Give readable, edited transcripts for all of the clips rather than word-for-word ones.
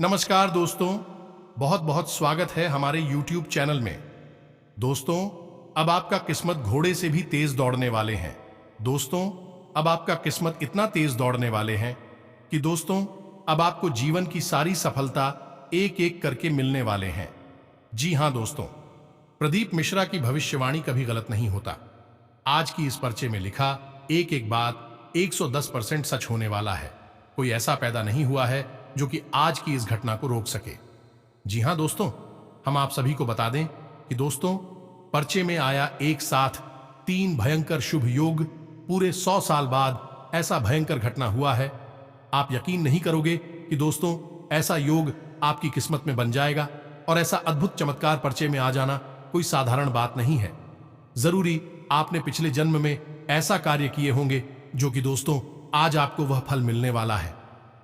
नमस्कार दोस्तों, बहुत बहुत स्वागत है हमारे YouTube चैनल में। दोस्तों, अब आपका किस्मत घोड़े से भी तेज दौड़ने वाले हैं। दोस्तों, अब आपका किस्मत इतना तेज दौड़ने वाले हैं कि दोस्तों, अब आपको जीवन की सारी सफलता एक एक करके मिलने वाले हैं। जी हां दोस्तों, प्रदीप मिश्रा की भविष्यवाणी कभी गलत नहीं होता। आज की इस पर्चे में लिखा एक एक बात 110% सच होने वाला है। कोई ऐसा पैदा नहीं हुआ है जो कि आज की इस घटना को रोक सके। जी हां दोस्तों, हम आप सभी को बता दें कि दोस्तों, पर्चे में आया एक साथ 3 भयंकर शुभ योग, पूरे 100 साल बाद ऐसा भयंकर घटना हुआ है। आप यकीन नहीं करोगे कि दोस्तों, ऐसा योग आपकी किस्मत में बन जाएगा और ऐसा अद्भुत चमत्कार पर्चे में आ जाना कोई साधारण बात नहीं है। जरूरी आपने पिछले जन्म में ऐसा कार्य किए होंगे जो कि दोस्तों आज आपको वह फल मिलने वाला है।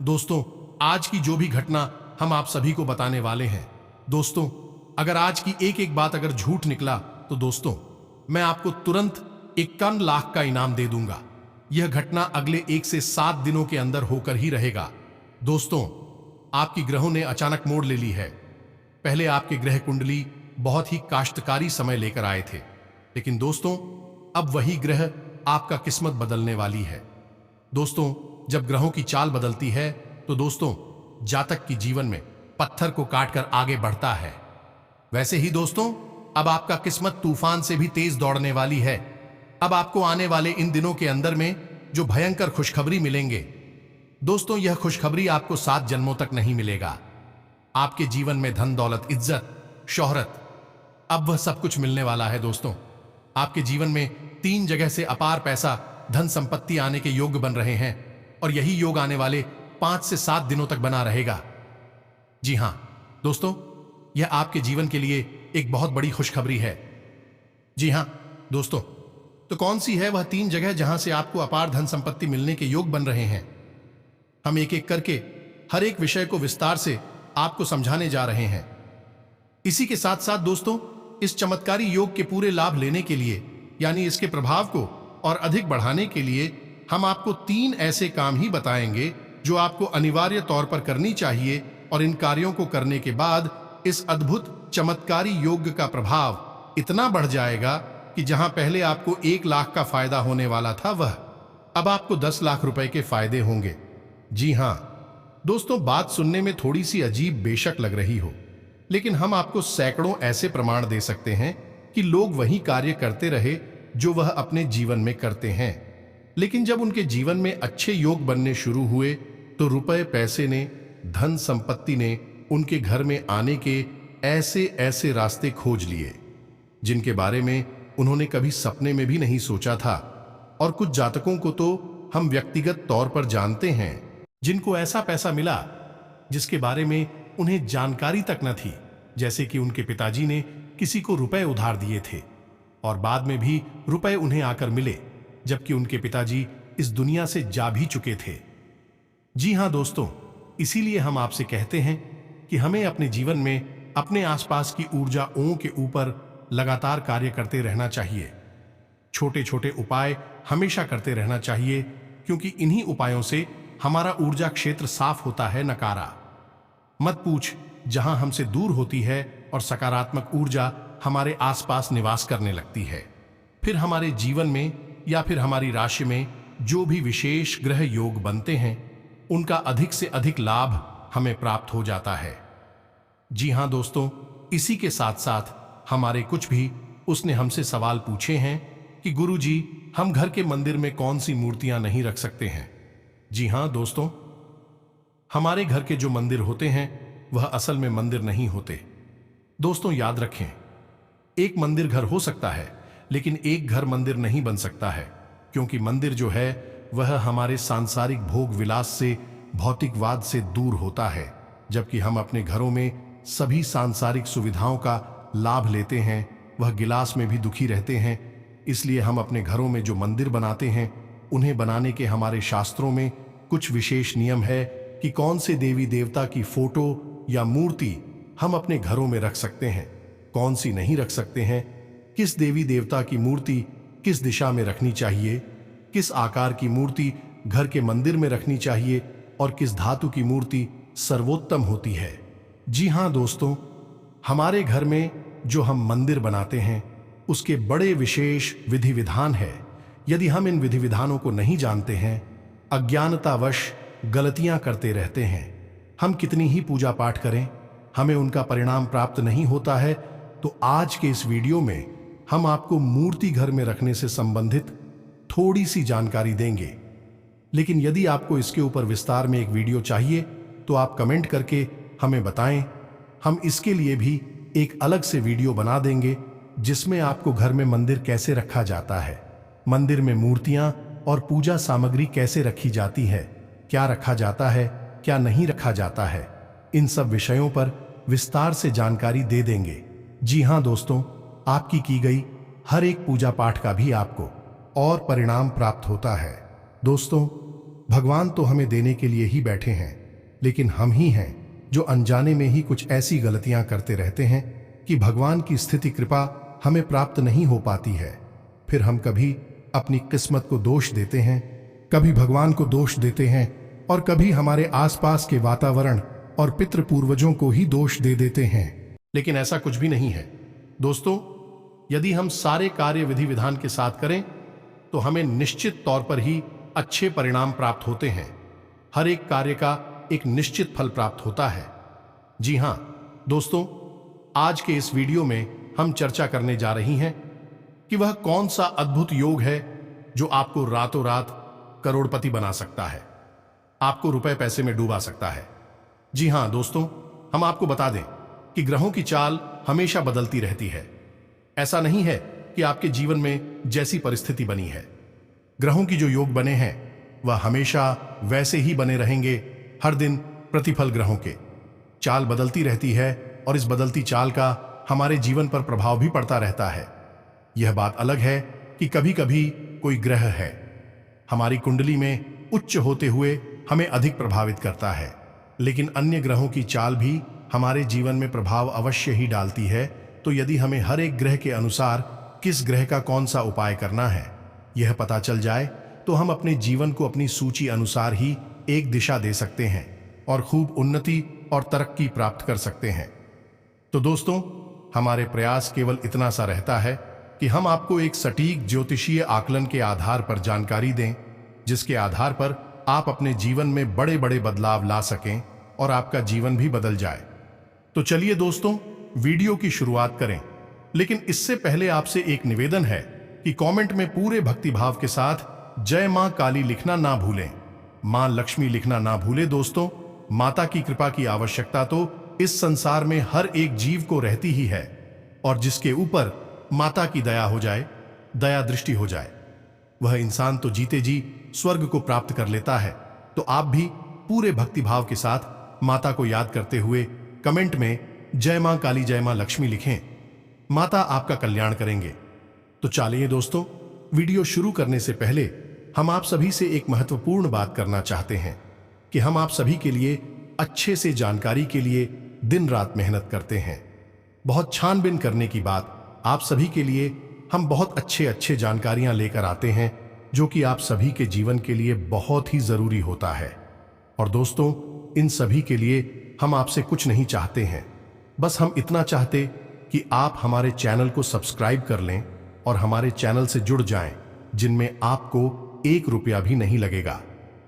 दोस्तों, आज की जो भी घटना हम आप सभी को बताने वाले हैं, दोस्तों, अगर आज की एक एक बात अगर झूठ निकला तो दोस्तों, मैं आपको तुरंत 51 लाख का इनाम दे दूंगा। यह घटना अगले 1 से 7 दिनों के अंदर होकर ही रहेगा। दोस्तों, आपकी ग्रहों ने अचानक मोड़ ले ली है। पहले आपके ग्रह कुंडली बहुत ही काश्तकारी समय लेकर आए थे, लेकिन दोस्तों, अब वही ग्रह आपका किस्मत बदलने वाली है। दोस्तों, जब ग्रहों की चाल बदलती है तो दोस्तों, जातक की जीवन में पत्थर को काटकर आगे बढ़ता है। वैसे ही दोस्तों, अब आपका किस्मत तूफान से भी तेज दौड़ने वाली है। अब आपको आने वाले इन दिनों के अंदर में जो भयंकर खुशखबरी मिलेंगे, दोस्तों, यह खुशखबरी आपको 7 जन्मों तक नहीं मिलेगा। आपके जीवन में धन दौलत, इज्जत, शोहरत, अब वह सब कुछ मिलने वाला है। दोस्तों, आपके जीवन में 3 जगह से अपार पैसा, धन संपत्ति आने के योग बन रहे हैं और यही योग आने वाले 5 से 7 दिनों तक बना रहेगा। जी हां दोस्तों, यह आपके जीवन के लिए एक बहुत बड़ी खुशखबरी है। जी हां दोस्तों, तो कौन सी है वह 3 जगह जहां से आपको अपार धन संपत्ति मिलने के योग बन रहे हैं? हम एक एक करके हर एक विषय को विस्तार से आपको समझाने जा रहे हैं। इसी के साथ साथ दोस्तों, इस चमत्कारी योग के पूरे लाभ लेने के लिए, यानी इसके प्रभाव को और अधिक बढ़ाने के लिए, हम आपको 3 ऐसे काम ही बताएंगे जो आपको अनिवार्य तौर पर करनी चाहिए, और इन कार्यों को करने के बाद इस अद्भुत चमत्कारी योग का प्रभाव इतना बढ़ जाएगा कि जहां पहले आपको 1 लाख का फायदा होने वाला था, वह अब आपको 10 लाख रुपए के फायदे होंगे। जी हां दोस्तों, बात सुनने में थोड़ी सी अजीब बेशक लग रही हो, लेकिन हम आपको सैकड़ों ऐसे प्रमाण दे सकते हैं कि लोग वही कार्य करते रहे जो वह अपने जीवन में करते हैं, लेकिन जब उनके जीवन में अच्छे योग बनने शुरू हुए तो रुपए पैसे ने, धन संपत्ति ने उनके घर में आने के ऐसे ऐसे रास्ते खोज लिए जिनके बारे में उन्होंने कभी सपने में भी नहीं सोचा था। और कुछ जातकों को तो हम व्यक्तिगत तौर पर जानते हैं जिनको ऐसा पैसा मिला जिसके बारे में उन्हें जानकारी तक न थी। जैसे कि उनके पिताजी ने किसी को रुपए उधार दिए थे और बाद में भी रुपए उन्हें आकर मिले, जबकि उनके पिताजी इस दुनिया से जा भी चुके थे। जी हां दोस्तों, इसीलिए हम आपसे कहते हैं कि हमें अपने जीवन में अपने आसपास की ऊर्जाओं के ऊपर लगातार कार्य करते रहना चाहिए। छोटे छोटे उपाय हमेशा करते रहना चाहिए, क्योंकि इन्हीं उपायों से हमारा ऊर्जा क्षेत्र साफ होता है। नकारा मत पूछ जहां हमसे दूर होती है और सकारात्मक ऊर्जा हमारे आसपास निवास करने लगती है, फिर हमारे जीवन में या फिर हमारी राशि में जो भी विशेष ग्रह योग बनते हैं, उनका अधिक से अधिक लाभ हमें प्राप्त हो जाता है। जी हां दोस्तों, इसी के साथ साथ हमारे कुछ भी उसने हमसे सवाल पूछे हैं कि गुरुजी, हम घर के मंदिर में कौन सी मूर्तियां नहीं रख सकते हैं? जी हां दोस्तों, हमारे घर के जो मंदिर होते हैं वह असल में मंदिर नहीं होते। दोस्तों याद रखें, एक मंदिर घर हो सकता है, लेकिन एक घर मंदिर नहीं बन सकता है, क्योंकि मंदिर जो है वह हमारे सांसारिक भोग विलास से, भौतिकवाद से दूर होता है, जबकि हम अपने घरों में सभी सांसारिक सुविधाओं का लाभ लेते हैं, वह गिलास में भी दुखी रहते हैं। इसलिए हम अपने घरों में जो मंदिर बनाते हैं, उन्हें बनाने के हमारे शास्त्रों में कुछ विशेष नियम है कि कौन से देवी देवता की फोटो या मूर्ति हम अपने घरों में रख सकते हैं, कौन सी नहीं रख सकते हैं, किस देवी देवता की मूर्ति किस दिशा में रखनी चाहिए, किस आकार की मूर्ति घर के मंदिर में रखनी चाहिए और किस धातु की मूर्ति सर्वोत्तम होती है। जी हाँ दोस्तों, हमारे घर में जो हम मंदिर बनाते हैं उसके बड़े विशेष विधि विधान है। यदि हम इन विधि विधानों को नहीं जानते हैं, अज्ञानतावश गलतियां करते रहते हैं, हम कितनी ही पूजा पाठ करें, हमें उनका परिणाम प्राप्त नहीं होता है। तो आज के इस वीडियो में हम आपको मूर्ति घर में रखने से संबंधित थोड़ी सी जानकारी देंगे। लेकिन यदि आपको इसके ऊपर विस्तार में एक वीडियो चाहिए तो आप कमेंट करके हमें बताएं। हम इसके लिए भी एक अलग से वीडियो बना देंगे जिसमें आपको घर में मंदिर कैसे रखा जाता है, मंदिर में मूर्तियां और पूजा सामग्री कैसे रखी जाती है, क्या रखा जाता है, क्या नहीं रखा जाता है, इन सब विषयों पर विस्तार से जानकारी दे देंगे। जी हाँ दोस्तों, आपकी की गई हर एक पूजा पाठ का भी आपको और परिणाम प्राप्त होता है। दोस्तों, भगवान तो हमें देने के लिए ही बैठे हैं, लेकिन हम ही हैं जो अनजाने में ही कुछ ऐसी गलतियां करते रहते हैं कि भगवान की स्थिति कृपा हमें प्राप्त नहीं हो पाती है। फिर हम कभी अपनी किस्मत को दोष देते हैं, कभी भगवान को दोष देते हैं और कभी हमारे आसपास के वातावरण और पितृ पूर्वजों को ही दोष दे देते हैं। लेकिन ऐसा कुछ भी नहीं है दोस्तों। यदि हम सारे कार्य विधि विधान के साथ करें तो हमें निश्चित तौर पर ही अच्छे परिणाम प्राप्त होते हैं। हर एक कार्य का एक निश्चित फल प्राप्त होता है। जी हां दोस्तों, आज के इस वीडियो में हम चर्चा करने जा रही हैं कि वह कौन सा अद्भुत योग है जो आपको रातों रात करोड़पति बना सकता है, आपको रुपए पैसे में डूबा सकता है। जी हां दोस्तों, हम आपको बता दें कि ग्रहों की चाल हमेशा बदलती रहती है। ऐसा नहीं है कि आपके जीवन में जैसी परिस्थिति बनी है, ग्रहों की जो योग बने हैं वह हमेशा वैसे ही बने रहेंगे। हर दिन प्रतिफल ग्रहों के चाल बदलती रहती है और इस बदलती चाल का हमारे जीवन पर प्रभाव भी पड़ता रहता है। यह बात अलग है कि कभी कभी कोई ग्रह है हमारी कुंडली में उच्च होते हुए हमें अधिक प्रभावित करता है, लेकिन अन्य ग्रहों की चाल भी हमारे जीवन में प्रभाव अवश्य ही डालती है। तो यदि हमें हर एक ग्रह के अनुसार किस ग्रह का कौन सा उपाय करना है यह पता चल जाए तो हम अपने जीवन को अपनी सूची अनुसार ही एक दिशा दे सकते हैं और खूब उन्नति और तरक्की प्राप्त कर सकते हैं। तो दोस्तों, हमारे प्रयास केवल इतना सा रहता है कि हम आपको एक सटीक ज्योतिषीय आकलन के आधार पर जानकारी दें, जिसके आधार पर आप अपने जीवन में बड़े बड़े बदलाव ला सकें और आपका जीवन भी बदल जाए। तो चलिए दोस्तों, वीडियो की शुरुआत करें। लेकिन इससे पहले आपसे एक निवेदन है कि कमेंट में पूरे भक्तिभाव के साथ जय मां काली लिखना ना भूलें, मां लक्ष्मी लिखना ना भूलें। दोस्तों, माता की कृपा की आवश्यकता तो इस संसार में हर एक जीव को रहती ही है, और जिसके ऊपर माता की दया हो जाए, दया दृष्टि हो जाए, वह इंसान तो जीते जी स्वर्ग को प्राप्त कर लेता है। तो आप भी पूरे भक्तिभाव के साथ माता को याद करते हुए कमेंट में जय मां काली जय मां लक्ष्मी लिखें। माता आपका कल्याण करेंगे। तो चलिए दोस्तों, वीडियो शुरू करने से पहले हम आप सभी से एक महत्वपूर्ण बात करना चाहते हैं कि हम आप सभी के लिए अच्छे से जानकारी के लिए दिन रात मेहनत करते हैं। बहुत छानबीन करने की बात आप सभी के लिए हम बहुत अच्छे जानकारियां लेकर आते हैं जो कि आप सभी के जीवन के लिए बहुत ही जरूरी होता है। और दोस्तों, इन सभी के लिए हम आपसे कुछ नहीं चाहते हैं, बस हम इतना चाहते कि आप हमारे चैनल को सब्सक्राइब कर लें और हमारे चैनल से जुड़ जाएं, जिनमें आपको 1 रुपया भी नहीं लगेगा।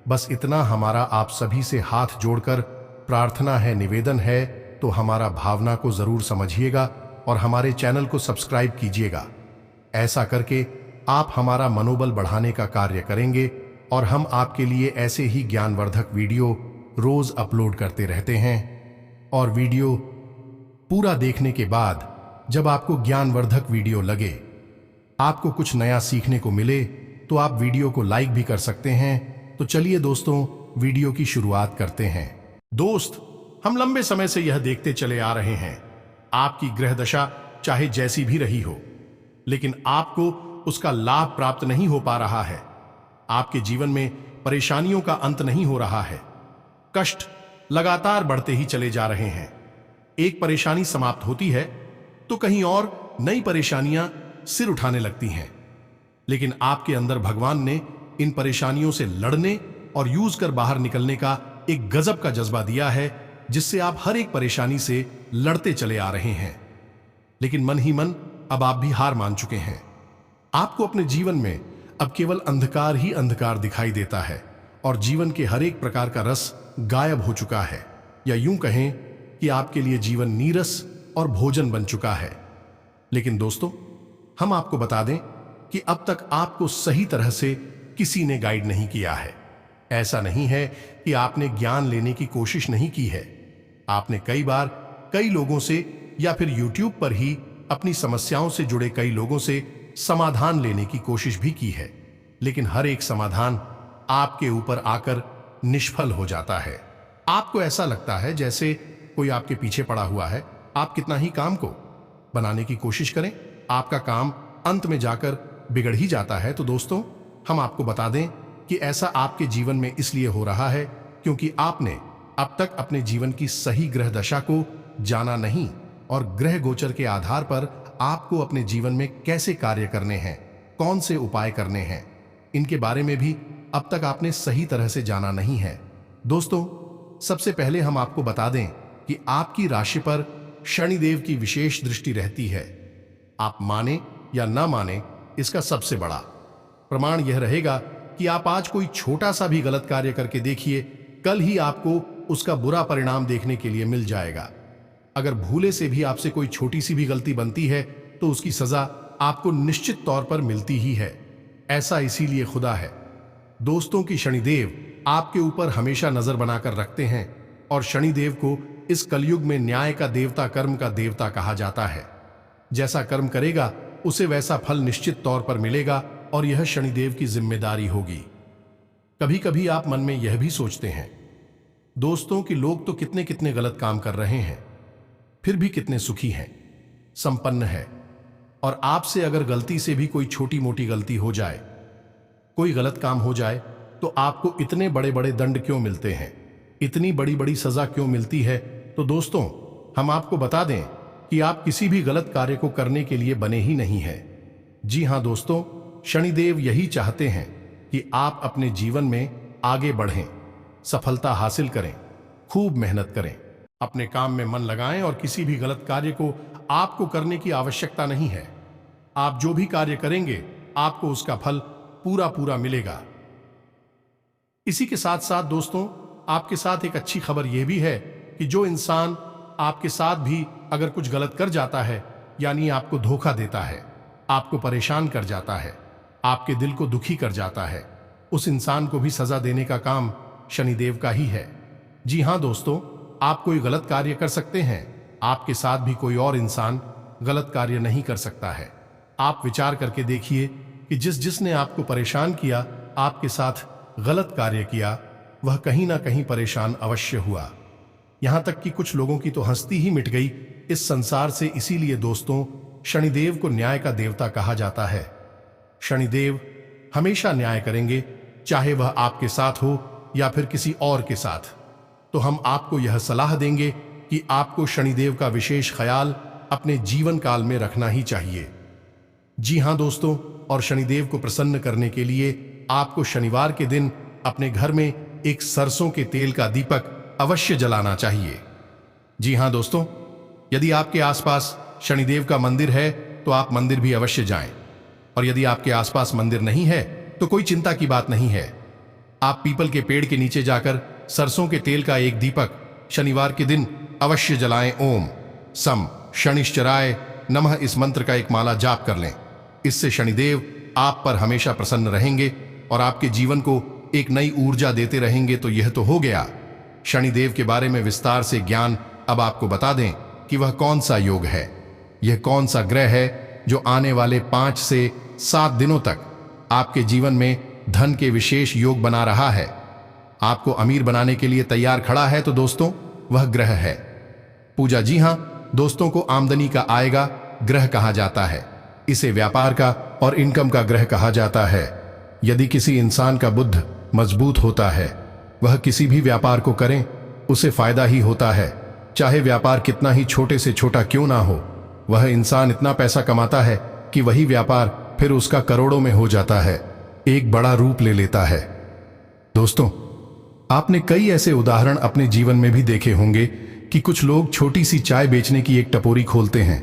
बस इतना हमारा आप सभी से हाथ जोड़कर प्रार्थना है, निवेदन है। तो हमारा भावना को जरूर समझिएगा और हमारे चैनल को सब्सक्राइब कीजिएगा। ऐसा करके आप हमारा मनोबल बढ़ाने का कार्य करेंगे और हम आपके लिए ऐसे ही ज्ञानवर्धक वीडियो रोज अपलोड करते रहते हैं। और वीडियो पूरा देखने के बाद जब आपको ज्ञानवर्धक वीडियो लगे, आपको कुछ नया सीखने को मिले, तो आप वीडियो को लाइक भी कर सकते हैं। तो चलिए दोस्तों, वीडियो की शुरुआत करते हैं। दोस्त, हम लंबे समय से यह देखते चले आ रहे हैं, आपकी ग्रह दशा चाहे जैसी भी रही हो, लेकिन आपको उसका लाभ प्राप्त नहीं हो पा रहा है। आपके जीवन में परेशानियों का अंत नहीं हो रहा है, कष्ट लगातार बढ़ते ही चले जा रहे हैं। एक परेशानी समाप्त होती है तो कहीं और नई परेशानियां सिर उठाने लगती हैं। लेकिन आपके अंदर भगवान ने इन परेशानियों से लड़ने और यूज कर बाहर निकलने का एक गजब का जज्बा दिया है जिससे आप हर एक परेशानी से लड़ते चले आ रहे हैं। लेकिन मन ही मन अब आप भी हार मान चुके हैं। आपको अपने जीवन में अब केवल अंधकार ही अंधकार दिखाई देता है और जीवन के हर एक प्रकार का रस गायब हो चुका है, या यूं कहें कि आपके लिए जीवन नीरस और भोजन बन चुका है। लेकिन दोस्तों, हम आपको बता दें कि अब तक आपको सही तरह से किसी ने गाइड नहीं किया है। ऐसा नहीं है कि आपने ज्ञान लेने की कोशिश नहीं की है। आपने कई बार कई लोगों से या फिर YouTube पर ही अपनी समस्याओं से जुड़े कई लोगों से समाधान लेने की कोशिश भी की है, लेकिन हर एक समाधान आपके ऊपर आकर निष्फल हो जाता है। आपको ऐसा लगता है जैसे कोई आपके पीछे पड़ा हुआ है। आप कितना ही काम को बनाने की कोशिश करें, आपका काम अंत में जाकर बिगड़ ही जाता है। तो दोस्तों, हम आपको बता दें कि ऐसा आपके जीवन में इसलिए हो रहा है क्योंकि आपने अब तक अपने जीवन की सही ग्रह दशा को जाना नहीं, और ग्रह गोचर के आधार पर आपको अपने जीवन में कैसे कार्य करने हैं, कौन से उपाय करने हैं, इनके बारे में भी अब तक आपने सही तरह से जाना नहीं है। दोस्तों, सबसे पहले हम आपको बता दें कि आपकी राशि पर शनिदेव की विशेष दृष्टि रहती है। आप माने या ना माने, इसका सबसे बड़ा प्रमाण यह रहेगा कि आप आज कोई छोटा सा भी गलत कार्य करके देखिए, कल ही आपको उसका बुरा परिणाम देखने के लिए मिल जाएगा। अगर भूले से भी आपसे कोई छोटी सी भी गलती बनती है तो उसकी सजा आपको निश्चित तौर पर मिलती ही है। ऐसा इसीलिए खुदा है दोस्तों कि शनिदेव आपके ऊपर हमेशा नजर बनाकर रखते हैं, और शनिदेव को इस कलयुग में न्याय का देवता, कर्म का देवता कहा जाता है। जैसा कर्म करेगा उसे वैसा फल निश्चित तौर पर मिलेगा, और यह शनिदेव की जिम्मेदारी होगी। कभी कभी आप मन में यह भी सोचते हैं दोस्तों कि लोग तो कितने कितने गलत काम कर रहे हैं, फिर भी कितने सुखी हैं, संपन्न है, और आपसे अगर गलती से भी कोई छोटी मोटी गलती हो जाए, कोई गलत काम हो जाए, तो आपको इतने बड़े बड़े दंड क्यों मिलते हैं, इतनी बड़ी बड़ी सजा क्यों मिलती है। तो दोस्तों, हम आपको बता दें कि आप किसी भी गलत कार्य को करने के लिए बने ही नहीं हैं। जी हां दोस्तों, शनिदेव यही चाहते हैं कि आप अपने जीवन में आगे बढ़ें, सफलता हासिल करें, खूब मेहनत करें, अपने काम में मन लगाएं, और किसी भी गलत कार्य को आपको करने की आवश्यकता नहीं है। आप जो भी कार्य करेंगे आपको उसका फल पूरा पूरा मिलेगा। इसी के साथ साथ दोस्तों, आपके साथ एक अच्छी खबर यह भी है कि जो इंसान आपके साथ भी अगर कुछ गलत कर जाता है, यानी आपको धोखा देता है, आपको परेशान कर जाता है, आपके दिल को दुखी कर जाता है, उस इंसान को भी सजा देने का काम शनिदेव का ही है। जी हां दोस्तों, आप कोई गलत कार्य कर सकते हैं, आपके साथ भी कोई और इंसान गलत कार्य नहीं कर सकता है। आप विचार करके देखिए कि जिसने आपको परेशान किया, आपके साथ गलत कार्य किया, वह कहीं ना कहीं परेशान अवश्य हुआ। यहां तक कि कुछ लोगों की तो हंसती ही मिट गई इस संसार से। इसीलिए दोस्तों, शनिदेव को न्याय का देवता कहा जाता है। शनिदेव हमेशा न्याय करेंगे, चाहे वह आपके साथ हो या फिर किसी और के साथ। तो हम आपको यह सलाह देंगे कि आपको शनिदेव का विशेष ख्याल अपने जीवन काल में रखना ही चाहिए। जी हां दोस्तों, और शनिदेव को प्रसन्न करने के लिए आपको शनिवार के दिन अपने घर में एक सरसों के तेल का दीपक अवश्य जलाना चाहिए। जी हां दोस्तों, यदि आपके आसपास शनिदेव का मंदिर है तो आप मंदिर भी अवश्य जाएं, और यदि आपके आसपास मंदिर नहीं है तो कोई चिंता की बात नहीं है। आप पीपल के पेड़ के नीचे जाकर सरसों के तेल का एक दीपक शनिवार के दिन अवश्य जलाएं। ओम सम शनिश्चराय नमः इस मंत्र का एक माला जाप कर लें। इससे शनिदेव आप पर हमेशा प्रसन्न रहेंगे और आपके जीवन को एक नई ऊर्जा देते रहेंगे। तो यह तो हो गया शनिदेव के बारे में विस्तार से ज्ञान। अब आपको बता दें कि वह कौन सा योग है, यह कौन सा ग्रह है जो आने वाले 5 से 7 दिनों तक आपके जीवन में धन के विशेष योग बना रहा है, आपको अमीर बनाने के लिए तैयार खड़ा है। तो दोस्तों, वह ग्रह है पूजा। जी हां दोस्तों, को आमदनी का आएगा ग्रह कहा जाता है। इसे व्यापार का और इनकम का ग्रह कहा जाता है। यदि किसी इंसान का बुद्ध मजबूत होता है, वह किसी भी व्यापार को करें उसे फायदा ही होता है, चाहे व्यापार कितना ही छोटे से छोटा क्यों ना हो। वह इंसान इतना पैसा कमाता है कि वही व्यापार फिर उसका करोड़ों में हो जाता है, एक बड़ा रूप ले लेता है। दोस्तों, आपने कई ऐसे उदाहरण अपने जीवन में भी देखे होंगे कि कुछ लोग छोटी सी चाय बेचने की एक टपोरी खोलते हैं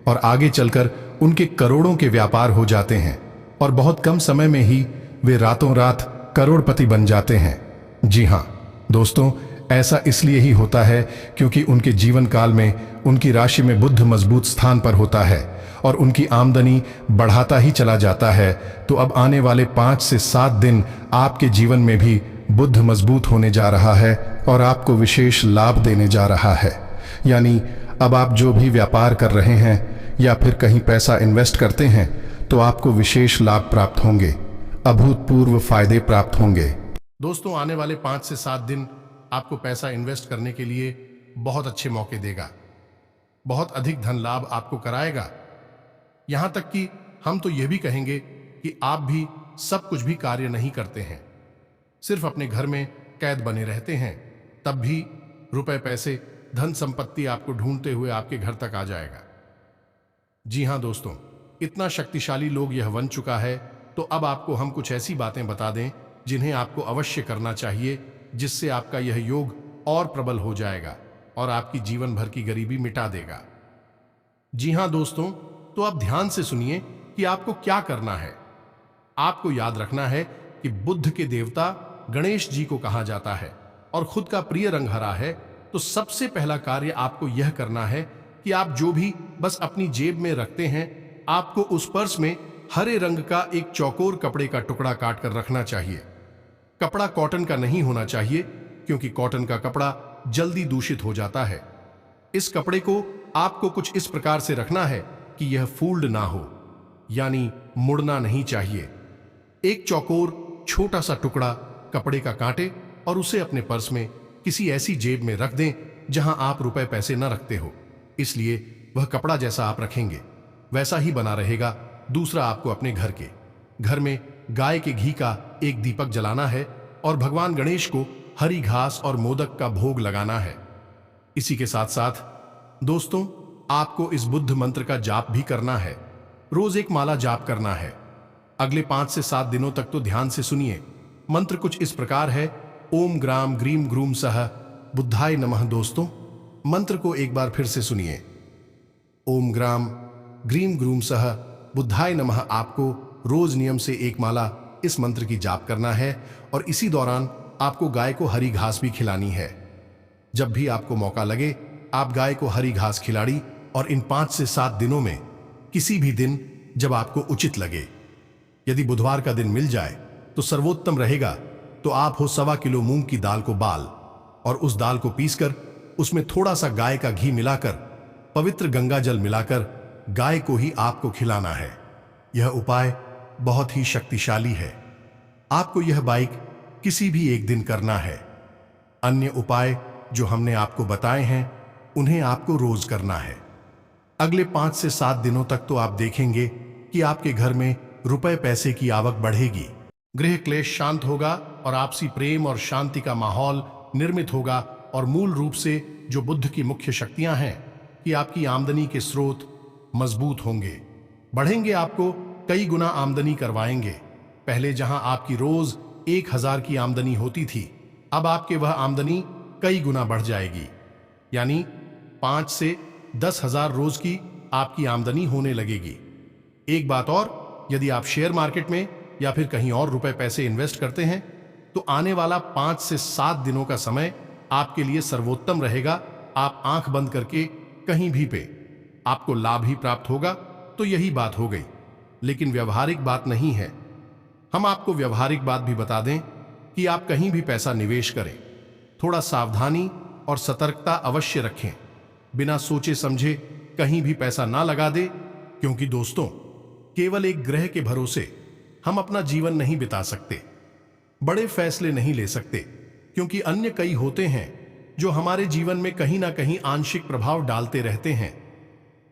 और आगे चलकर उनके करोड़ों के व्यापार हो जाते हैं और बहुत कम समय में ही वे रातों रात करोड़पति बन जाते हैं। जी हाँ दोस्तों, ऐसा इसलिए ही होता है क्योंकि उनके जीवन काल में उनकी राशि में बुध मजबूत स्थान पर होता है और उनकी आमदनी बढ़ाता ही चला जाता है। तो अब आने वाले 5 से 7 दिन आपके जीवन में भी बुध मजबूत होने जा रहा है और आपको विशेष लाभ देने जा रहा है। यानी अब आप जो भी व्यापार कर रहे हैं या फिर कहीं पैसा इन्वेस्ट करते हैं तो आपको विशेष लाभ प्राप्त होंगे, अभूतपूर्व फायदे प्राप्त होंगे। दोस्तों, आने वाले 5 से 7 दिन आपको पैसा इन्वेस्ट करने के लिए बहुत अच्छे मौके देगा, बहुत अधिक धन लाभ आपको कराएगा। यहां तक कि हम तो यह भी कहेंगे कि आप भी सब कुछ भी कार्य नहीं करते हैं, सिर्फ अपने घर में कैद बने रहते हैं, तब भी रुपए पैसे धन संपत्ति आपको ढूंढते हुए आपके घर तक आ जाएगा। जी हां दोस्तों, इतना शक्तिशाली लोग यह बन चुका है। तो अब आपको हम कुछ ऐसी बातें बता दें जिन्हें आपको अवश्य करना चाहिए, जिससे आपका यह योग और प्रबल हो जाएगा और आपकी जीवन भर की गरीबी मिटा देगा। जी हां दोस्तों, तो अब ध्यान से सुनिए कि आपको क्या करना है। आपको याद रखना है कि बुद्ध के देवता गणेश जी को कहा जाता है और खुद का प्रिय रंग हरा है। तो सबसे पहला कार्य आपको यह करना है कि आप जो भी बस अपनी जेब में रखते हैं, आपको उस पर्स में हरे रंग का एक चौकोर कपड़े का टुकड़ा काट कर रखना चाहिए। कपड़ा कॉटन का नहीं होना चाहिए क्योंकि कॉटन का कपड़ा जल्दी दूषित हो जाता है। इस कपड़े को आपको कुछ इस प्रकार से रखना है कि यह फोल्ड ना हो, यानी मुड़ना नहीं चाहिए। एक चौकोर छोटा सा टुकड़ा कपड़े का काटे और उसे अपने पर्स में किसी ऐसी जेब में रख दें जहां आप रुपए पैसे न रखते हो, इसलिए वह कपड़ा जैसा आप रखेंगे वैसा ही बना रहेगा। दूसरा, आपको अपने घर में गाय के घी का एक दीपक जलाना है और भगवान गणेश को हरी घास और मोदक का भोग लगाना है। इसी के साथ साथ दोस्तों, आपको इस बुद्ध मंत्र का जाप भी करना है। रोज एक माला जाप करना है। अगले 5 से 7 दिनों तक तो ध्यान से सुनिए। मंत्र कुछ इस प्रकार है, ओम ग्राम ग्रीम ग्रूम सह बुद्धाय नमः। दोस्तों, मंत्र को एक बार फिर से सुनिए, ओम ग्राम ग्रीम ग्रूम सह बुद्धाय नमः। आपको रोज नियम से एक माला इस मंत्र की जाप करना है और इसी दौरान आपको गाय को हरी घास भी खिलानी है। जब भी आपको मौका लगे आप गाय को हरी घास खिलाड़ी और इन 5 से 7 दिनों में किसी भी दिन जब आपको उचित लगे, यदि बुधवार का दिन मिल जाए तो सर्वोत्तम रहेगा। तो आप हो 1.25 किलो मूंग की दाल को बाल और उस दाल को पीसकर उसमें थोड़ा सा गाय का घी मिलाकर पवित्र गंगा जल मिलाकर गाय को ही आपको खिलाना है। यह उपाय बहुत ही शक्तिशाली है। आपको यह बाइक किसी भी एक दिन करना है। अन्य उपाय जो हमने आपको बताए हैं उन्हें आपको रोज करना है। अगले 5 से 7 दिनों तक तो आप देखेंगे कि आपके घर में रुपए पैसे की आवक बढ़ेगी, गृह क्लेश शांत होगा और आपसी प्रेम और शांति का माहौल निर्मित होगा। और मूल रूप से जो बुद्ध की मुख्य शक्तियां हैं कि आपकी आमदनी के स्रोत मजबूत होंगे, बढ़ेंगे, आपको कई गुना आमदनी करवाएंगे। पहले जहां आपकी रोज 1000 की आमदनी होती थी, अब आपके वह आमदनी कई गुना बढ़ जाएगी, यानी 5 से 10,000 रोज की आपकी आमदनी होने लगेगी। एक बात और, यदि आप शेयर मार्केट में या फिर कहीं और रुपए पैसे इन्वेस्ट करते हैं तो आने वाला 5 से 7 दिनों का समय आपके लिए सर्वोत्तम रहेगा। आप आंख बंद करके कहीं भी पे आपको लाभ ही प्राप्त होगा। तो यही बात हो गई, लेकिन व्यवहारिक बात नहीं है। हम आपको व्यवहारिक बात भी बता दें कि आप कहीं भी पैसा निवेश करें, थोड़ा सावधानी और सतर्कता अवश्य रखें। बिना सोचे समझे कहीं भी पैसा ना लगा दे, क्योंकि दोस्तों, केवल एक ग्रह के भरोसे हम अपना जीवन नहीं बिता सकते, बड़े फैसले नहीं ले सकते, क्योंकि अन्य कई होते हैं जो हमारे जीवन में कहीं ना कहीं आंशिक प्रभाव डालते रहते हैं।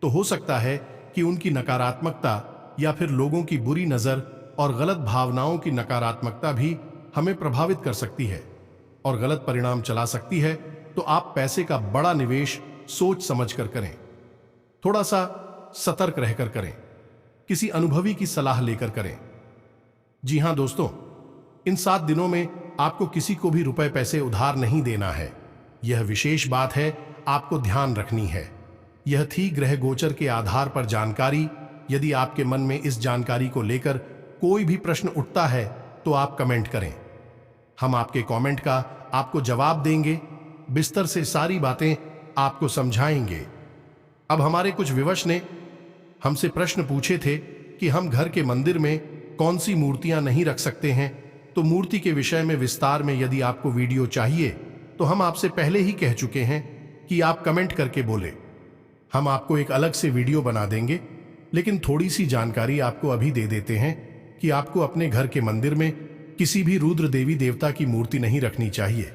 तो हो सकता है कि उनकी नकारात्मकता या फिर लोगों की बुरी नजर और गलत भावनाओं की नकारात्मकता भी हमें प्रभावित कर सकती है और गलत परिणाम चला सकती है। तो आप पैसे का बड़ा निवेश सोच समझ कर करें, थोड़ा सा सतर्क रहकर करें, किसी अनुभवी की सलाह लेकर करें। जी हां दोस्तों, इन 7 दिनों में आपको किसी को भी रुपए पैसे उधार नहीं देना है। यह विशेष बात है, आपको ध्यान रखनी है। यह थी ग्रह गोचर के आधार पर जानकारी। यदि आपके मन में इस जानकारी को लेकर कोई भी प्रश्न उठता है तो आप कमेंट करें, हम आपके कमेंट का आपको जवाब देंगे, बिस्तर से सारी बातें आपको समझाएंगे। अब हमारे कुछ विवश ने हमसे प्रश्न पूछे थे कि हम घर के मंदिर में कौन सी मूर्तियां नहीं रख सकते हैं। तो मूर्ति के विषय में विस्तार में यदि आपको वीडियो चाहिए तो हम आपसे पहले ही कह चुके हैं कि आप कमेंट करके बोले, हम आपको एक अलग से वीडियो बना देंगे। लेकिन थोड़ी सी जानकारी आपको अभी दे देते हैं कि आपको अपने घर के मंदिर में किसी भी रुद्र देवी देवता की मूर्ति नहीं रखनी चाहिए।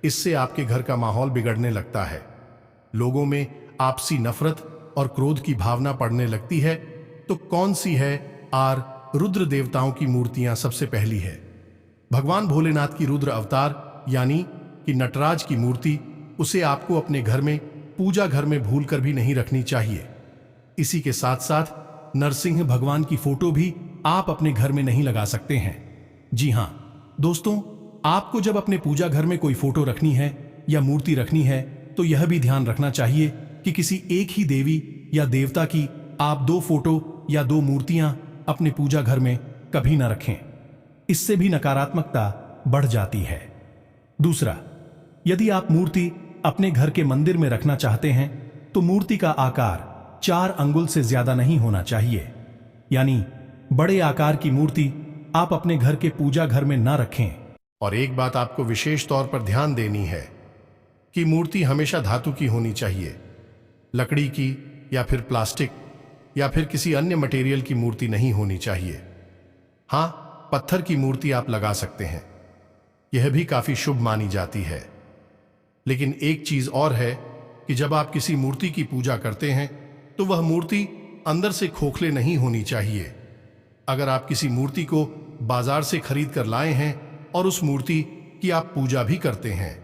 इससे आपके घर का माहौल बिगड़ने लगता है, लोगों में आपसी नफरत और क्रोध की भावना पड़ने लगती है। तो कौन सी है? रुद्र देवताओं की मूर्तियां सबसे पहली है भगवान भोलेनाथ की रुद्र अवतार यानी कि नटराज की मूर्ति। उसे आपको अपने घर में पूजा घर में भूलकर भी नहीं रखनी चाहिए। इसी के साथ साथ नरसिंह भगवान की फोटो भी आप अपने घर में नहीं लगा सकते हैं। जी हां दोस्तों, आपको जब अपने पूजा घर में कोई फोटो रखनी है या मूर्ति रखनी है तो यह भी ध्यान रखना चाहिए कि किसी एक ही देवी या देवता की आप 2 फोटो या 2 मूर्तियां अपने पूजा घर में कभी ना रखें। इससे भी नकारात्मकता बढ़ जाती है। दूसरा, यदि आप मूर्ति अपने घर के मंदिर में रखना चाहते हैं तो मूर्ति का आकार 4 अंगुल से ज्यादा नहीं होना चाहिए। यानी बड़े आकार की मूर्ति आप अपने घर के पूजा घर में ना रखें। और एक बात आपको विशेष तौर पर ध्यान देनी है कि मूर्ति हमेशा धातु की होनी चाहिए, लकड़ी की या फिर प्लास्टिक या फिर किसी अन्य मटेरियल की मूर्ति नहीं होनी चाहिए। हां, पत्थर की मूर्ति आप लगा सकते हैं, यह भी काफी शुभ मानी जाती है। लेकिन एक चीज और है कि जब आप किसी मूर्ति की पूजा करते हैं तो वह मूर्ति अंदर से खोखले नहीं होनी चाहिए। अगर आप किसी मूर्ति को बाजार से खरीद कर लाए हैं और उस मूर्ति की आप पूजा भी करते हैं,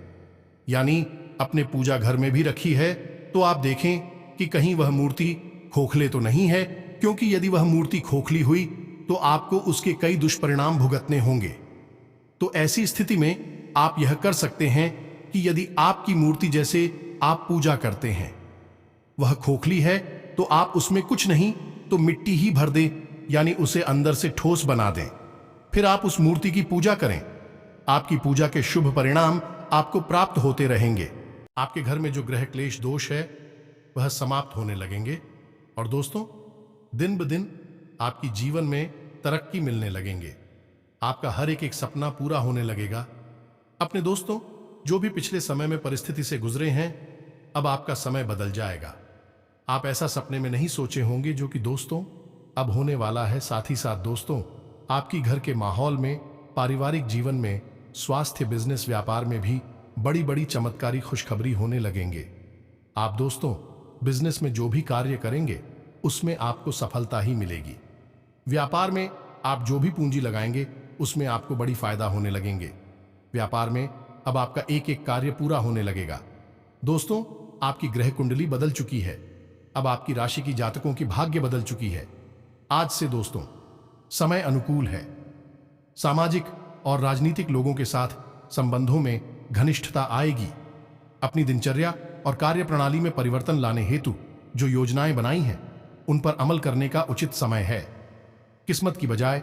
यानी अपने पूजा घर में भी रखी है, तो आप देखें कि कहीं वह मूर्ति खोखले तो नहीं है, क्योंकि यदि वह मूर्ति खोखली हुई तो आपको उसके कई दुष्परिणाम भुगतने होंगे। तो ऐसी स्थिति में आप यह कर सकते हैं कि यदि आपकी मूर्ति जैसे आप पूजा करते हैं वह खोखली है तो आप उसमें कुछ नहीं तो मिट्टी ही भर दें, यानी उसे अंदर से ठोस बना दें। फिर आप उस मूर्ति की पूजा करें। आपकी पूजा के शुभ परिणाम आपको प्राप्त होते रहेंगे। आपके घर में जो ग्रह क्लेश दोष है वह समाप्त होने लगेंगे और दोस्तों दिन ब दिन आपकी जीवन में तरक्की मिलने लगेंगे। आपका हर एक सपना पूरा होने लगेगा। अपने दोस्तों, जो भी पिछले समय में परिस्थिति से गुजरे हैं, अब आपका समय बदल जाएगा। आप ऐसा सपने में नहीं सोचे होंगे जो कि दोस्तों अब होने वाला है। साथ ही साथ दोस्तों, आपकी घर के माहौल में, पारिवारिक जीवन में, स्वास्थ्य, बिजनेस, व्यापार में भी बड़ी बड़ी चमत्कारी खुशखबरी होने लगेंगे। आप दोस्तों बिजनेस में जो भी कार्य करेंगे उसमें आपको सफलता ही मिलेगी। व्यापार में आप जो भी पूंजी लगाएंगे उसमें आपको बड़ी फायदा होने लगेंगे। व्यापार में अब आपका एक एक कार्य पूरा होने लगेगा। दोस्तों, आपकी ग्रह कुंडली बदल चुकी है। अब आपकी राशि की जातकों की भाग्य बदल चुकी है। आज से दोस्तों समय अनुकूल है। सामाजिक और राजनीतिक लोगों के साथ संबंधों में घनिष्ठता आएगी। अपनी दिनचर्या और कार्य प्रणाली में परिवर्तन लाने हेतु जो योजनाएं बनाई हैं उन पर अमल करने का उचित समय है। किस्मत की बजाय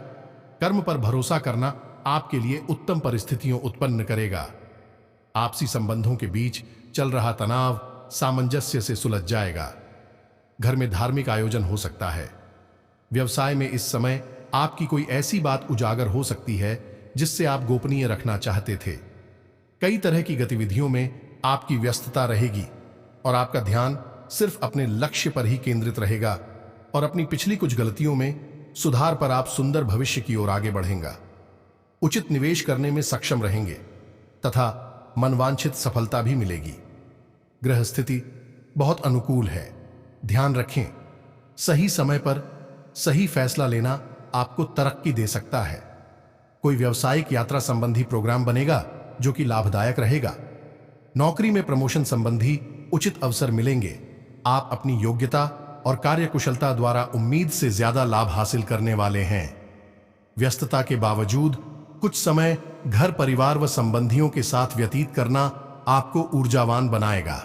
कर्म पर भरोसा करना आपके लिए उत्तम परिस्थितियों उत्पन्न करेगा। आपसी संबंधों के बीच चल रहा तनाव सामंजस्य से सुलझ जाएगा। घर में धार्मिक आयोजन हो सकता है। व्यवसाय में इस समय आपकी कोई ऐसी बात उजागर हो सकती है जिससे आप गोपनीय रखना चाहते थे। कई तरह की गतिविधियों में आपकी व्यस्तता रहेगी और आपका ध्यान सिर्फ अपने लक्ष्य पर ही केंद्रित रहेगा और अपनी पिछली कुछ गलतियों में सुधार पर आप सुंदर भविष्य की ओर आगे बढ़ेंगे। उचित निवेश करने में सक्षम रहेंगे तथा मनवांछित सफलता भी मिलेगी। ग्रह स्थिति बहुत अनुकूल है। ध्यान रखें, सही समय पर सही फैसला लेना आपको तरक्की दे सकता है। कोई व्यावसायिक यात्रा संबंधी प्रोग्राम बनेगा जो कि लाभदायक रहेगा। नौकरी में प्रमोशन संबंधी उचित अवसर मिलेंगे। आप अपनी योग्यता और कार्यकुशलता द्वारा उम्मीद से ज्यादा लाभ हासिल करने वाले हैं। व्यस्तता के बावजूद कुछ समय घर परिवार व संबंधियों के साथ व्यतीत करना आपको ऊर्जावान बनाएगा।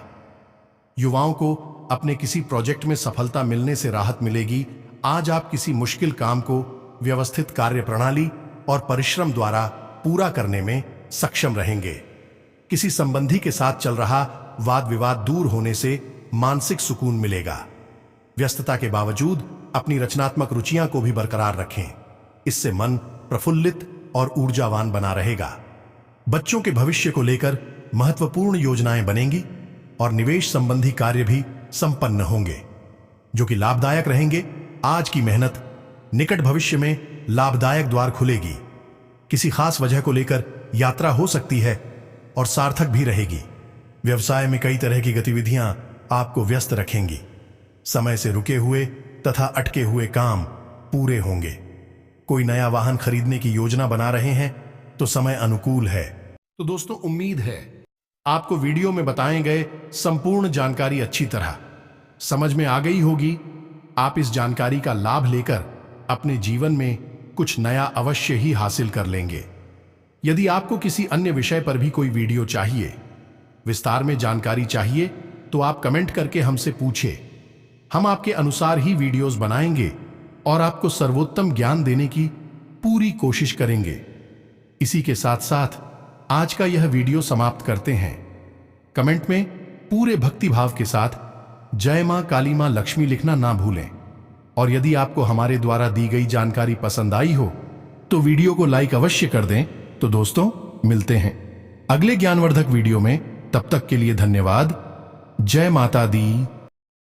युवाओं को अपने किसी प्रोजेक्ट में सफलता मिलने से राहत मिलेगी। आज आप किसी मुश्किल काम को व्यवस्थित कार्यप्रणाली और परिश्रम द्वारा पूरा करने में सक्षम रहेंगे। किसी संबंधी के साथ चल रहा वाद विवाद दूर होने से मानसिक सुकून मिलेगा। व्यस्तता के बावजूद अपनी रचनात्मक रुचियां को भी बरकरार रखें, इससे मन प्रफुल्लित और ऊर्जावान बना रहेगा। बच्चों के भविष्य को लेकर महत्वपूर्ण योजनाएं बनेंगी और निवेश संबंधी कार्य भी संपन्न होंगे, जो कि लाभदायक रहेंगे। आज की मेहनत निकट भविष्य में लाभदायक द्वार खुलेगी। किसी खास वजह को लेकर यात्रा हो सकती है और सार्थक भी रहेगी। व्यवसाय में कई तरह की गतिविधियां आपको व्यस्त रखेंगी। समय से रुके हुए तथा अटके हुए काम पूरे होंगे। कोई नया वाहन खरीदने की योजना बना रहे हैं तो समय अनुकूल है। तो दोस्तों, उम्मीद है आपको वीडियो में बताए गए संपूर्ण जानकारी अच्छी तरह समझ में आ गई होगी। आप इस जानकारी का लाभ लेकर अपने जीवन में कुछ नया अवश्य ही हासिल कर लेंगे। यदि आपको किसी अन्य विषय पर भी कोई वीडियो चाहिए, विस्तार में जानकारी चाहिए, तो आप कमेंट करके हमसे पूछिए। हम आपके अनुसार ही वीडियोस बनाएंगे और आपको सर्वोत्तम ज्ञान देने की पूरी कोशिश करेंगे। इसी के साथ साथ आज का यह वीडियो समाप्त करते हैं। कमेंट में पूरे भक्तिभाव के साथ जय मां काली मां लक्ष्मी लिखना ना भूलें। और यदि आपको हमारे द्वारा दी गई जानकारी पसंद आई हो तो वीडियो को लाइक अवश्य कर दें। तो दोस्तों, मिलते हैं अगले ज्ञानवर्धक वीडियो में। तब तक के लिए धन्यवाद। जय माता दी।